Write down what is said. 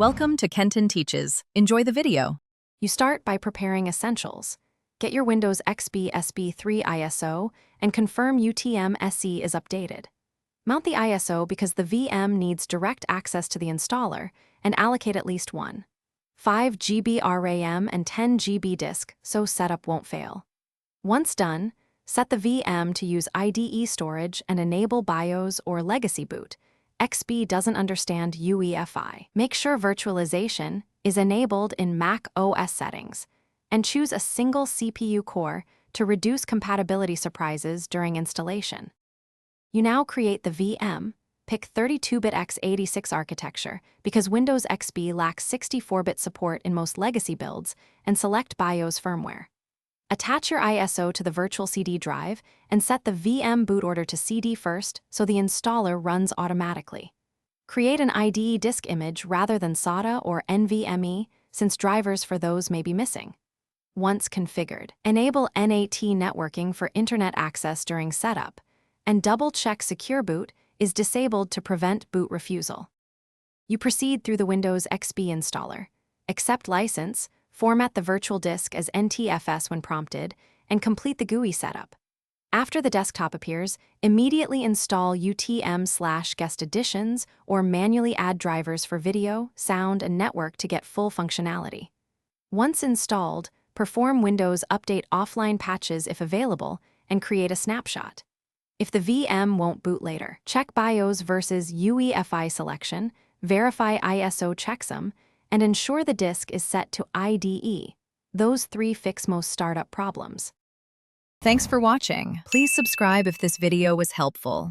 Welcome to Kenton Teaches. Enjoy the video. You start by preparing essentials. Get your Windows XP SB3 ISO and confirm Utm Se is updated. Mount the ISO because the VM needs direct access to the installer and allocate at least one. 5 GB RAM and 10 GB disk, so setup won't fail. Once done, set the VM to use IDE storage and enable BIOS or legacy boot. XP doesn't understand UEFI. Make sure virtualization is enabled in Mac OS settings, and choose a single CPU core to reduce compatibility surprises during installation. You now create the VM, pick 32-bit x86 architecture because Windows XP lacks 64-bit support in most legacy builds, and select BIOS firmware. Attach your ISO to the virtual CD drive and set the VM boot order to CD first so the installer runs automatically. Create an IDE disk image rather than SATA or NVMe, since drivers for those may be missing. Once configured, enable NAT networking for internet access during setup, and double-check Secure Boot is disabled to prevent boot refusal. You proceed through the Windows XP installer, accept license, format the virtual disk as NTFS when prompted, and complete the GUI setup. After the desktop appears, immediately install UTM/guest additions or manually add drivers for video, sound, and network to get full functionality. Once installed, perform Windows Update offline patches if available and create a snapshot. If the VM won't boot later, check BIOS versus UEFI selection, verify ISO checksum, and ensure the disk is set to IDE. Those 3 fix most startup problems. Thanks for watching. Please subscribe if this video was helpful.